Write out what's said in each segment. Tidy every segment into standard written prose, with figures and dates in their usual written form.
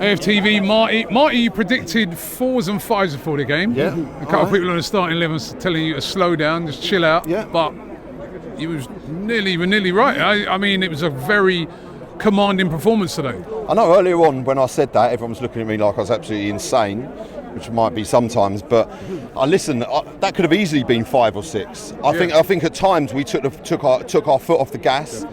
AFTV, Marty, you predicted 4s and 5s before the game. Yeah. A couple of people on the starting 11 telling you to slow down, just chill out. Yeah. But you were nearly right. I mean, it was a very commanding performance today. I know earlier on when I said that, everyone was looking at me like I was absolutely insane, which might be sometimes, but that could have easily been 5 or 6. I think at times we took our foot off the gas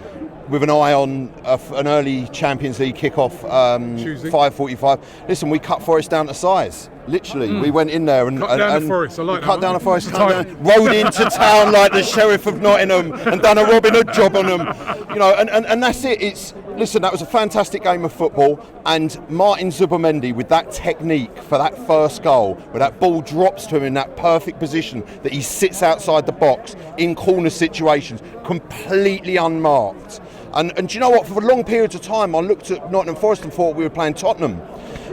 with an eye on an early Champions League kickoff, 5:45. Listen, we cut Forest down to size. Literally, we went in there and cut down the Forest. I like that. Cut down the Forest, rode into town like the Sheriff of Nottingham and done a Robin Hood job on them. And that's it. That was a fantastic game of football, and Martin Zubimendi with that technique for that first goal, where that ball drops to him in that perfect position that he sits outside the box in corner situations, completely unmarked. And do you know what? For long periods of time, I looked at Nottingham Forest and thought we were playing Tottenham.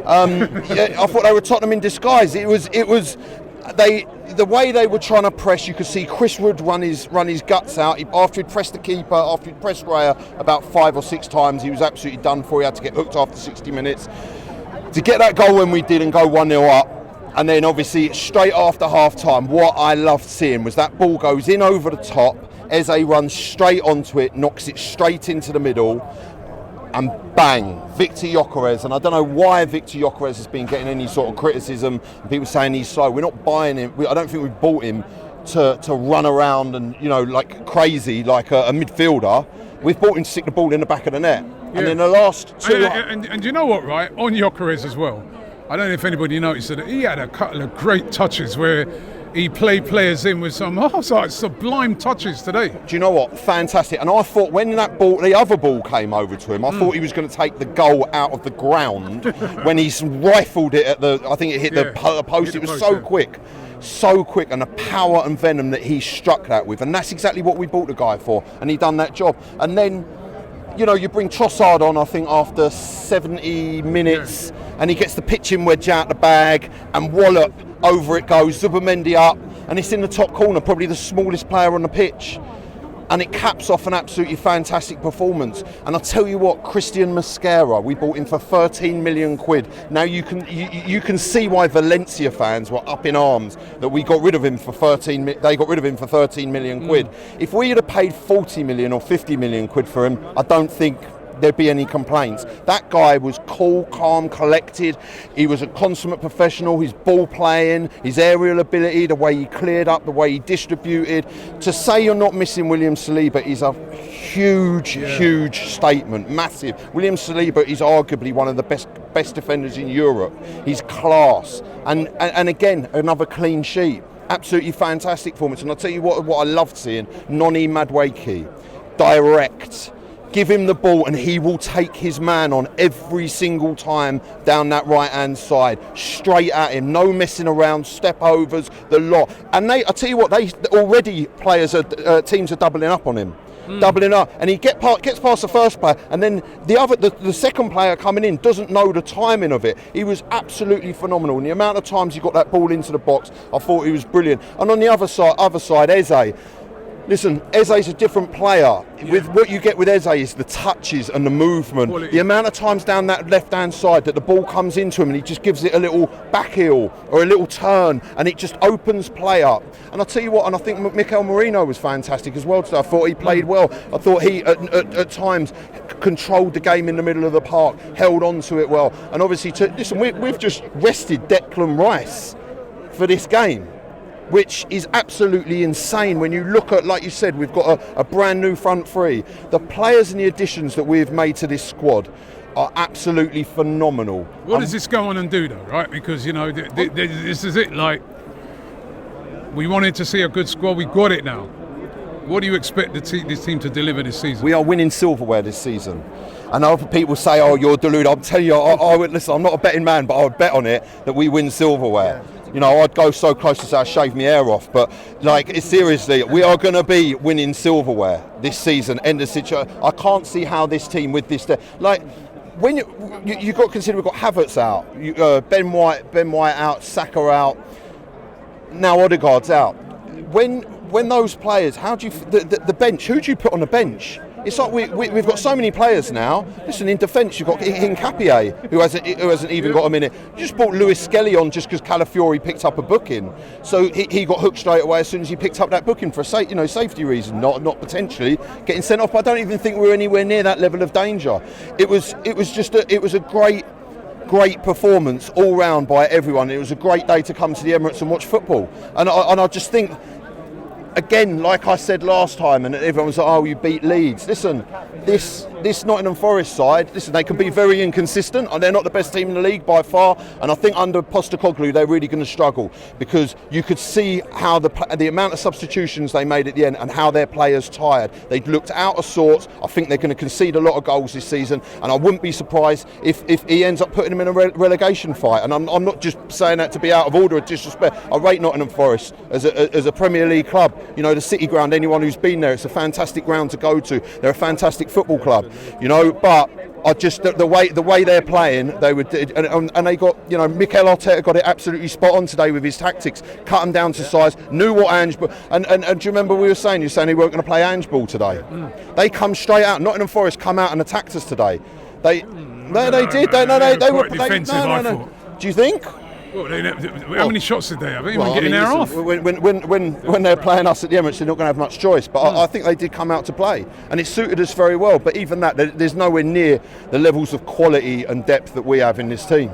I thought they were Tottenham in disguise. It was the way they were trying to press. You could see Chris Wood run his guts out after he'd pressed the keeper, after he'd pressed Raya about 5 or 6 times. He was absolutely done for. He had to get hooked after 60 minutes. To get that goal when we did and go 1-0 up, and then obviously straight after half time, what I loved seeing was that ball goes in over the top. Eze runs straight onto it, knocks it straight into the middle, and bang, Victor Gyökeres. And I don't know why Victor Gyökeres has been getting any sort of criticism, and people saying he's slow. We're not buying him. I don't think we bought him to run around and, like crazy, like a midfielder. We've bought him to stick the ball in the back of the net. Yeah. And in the last 2... And you know what, right? On Gyökeres as well, I don't know if anybody noticed that he had a couple of great touches where he played players in with some sublime touches today. Do you know what? Fantastic. And I thought when the other ball came over to him, I thought he was going to take the goal out of the ground when he rifled it I think it hit the post. It was so quick, and the power and venom that he struck that with. And that's exactly what we bought the guy for. And he done that job. And then, you bring Trossard on, I think, after 70 minutes, and he gets the pitching wedge out the bag, and wallop, over it goes, Zubimendi up, and it's in the top corner, probably the smallest player on the pitch. And it caps off an absolutely fantastic performance. And I'll tell you what, Christian Mosquera, we bought him for 13 million quid. Now you can see why Valencia fans were up in arms that we got rid of him for 13 million quid. If we had paid 40 million or 50 million quid for him, I don't think there'd be any complaints. That guy was cool, calm, collected. He was a consummate professional. His ball playing, his aerial ability, the way he cleared up, the way he distributed. To say you're not missing William Saliba is a huge statement, massive. William Saliba is arguably one of the best defenders in Europe. He's class, and again another clean sheet. Absolutely fantastic performance. And I'll tell you what I loved seeing, Noni Madueke, direct. Give him the ball and he will take his man on every single time down that right-hand side. Straight at him, no messing around, step overs, the lot. And I tell you what, teams are doubling up on him. Doubling up, and he gets past the first player, and then the second player coming in doesn't know the timing of it. He was absolutely phenomenal, and the amount of times he got that ball into the box, I thought he was brilliant. And on the other side, Eze. Listen, Eze's a different player. Yeah. With what you get with Eze is the touches and the movement. Quality. The amount of times down that left-hand side that the ball comes into him and he just gives it a little back heel or a little turn and it just opens play up. And I'll tell you what, and I think Mikel Merino was fantastic as well today. I thought he played well. I thought he, at times, controlled the game in the middle of the park, held on to it well. And obviously, we've just rested Declan Rice for this game, which is absolutely insane when you look at, like you said, we've got a brand new front three. The players and the additions that we've made to this squad are absolutely phenomenal. What does this go on and do though, right? Because, this is it, like, we wanted to see a good squad, we got it now. What do you expect this team to deliver this season? We are winning silverware this season. And other people say, oh, you're deluded. I'm telling you, listen, I'm not a betting man, but I would bet on it that we win silverware. Yeah. I'd go so close to say I shave my hair off, but seriously, we are going to be winning silverware this season. End of situation. I can't see how this team with this, when you've got to consider we've got Havertz out, Ben White out, Saka out, now Odegaard's out. When those players, how do you the bench? Who do you put on the bench? It's like we've got so many players now. Listen, in defence, you've got Hincapié, who hasn't even got a minute. You just brought Lewis Skelly on just because Calafiori picked up a booking. So he got hooked straight away as soon as he picked up that booking for a safety reason, not potentially getting sent off. But I don't even think we're anywhere near that level of danger. It was a great performance all round by everyone. It was a great day to come to the Emirates and watch football. And I just think, again, like I said last time, and everyone was like, oh, you beat Leeds. Listen, this Nottingham Forest side, listen, they can be very inconsistent, and they're not the best team in the league by far. And I think under Postecoglou, they're really going to struggle, because you could see how the amount of substitutions they made at the end and how their players tired. They looked out of sorts. I think they're going to concede a lot of goals this season, and I wouldn't be surprised if he ends up putting them in a relegation fight. And I'm not just saying that to be out of order or disrespect. I rate Nottingham Forest as a Premier League club. You know, the City Ground, anyone who's been there, it's a fantastic ground to go to. They're a fantastic football club, you know, but I just, the way they're playing, they would, and they got, you know, Mikel Arteta got it absolutely spot on today with his tactics, cut them down to size, knew what Ange, and do you remember you were saying they weren't going to play Ange ball today? They come straight out. Nottingham Forest come out and attacked us today. They did. They were defensive. No. Do you think? Well, how many shots did they have? Anyone getting there off? When they're playing us at the Emirates, they're not going to have much choice. But I think they did come out to play, and it suited us very well. But even that, there's nowhere near the levels of quality and depth that we have in this team.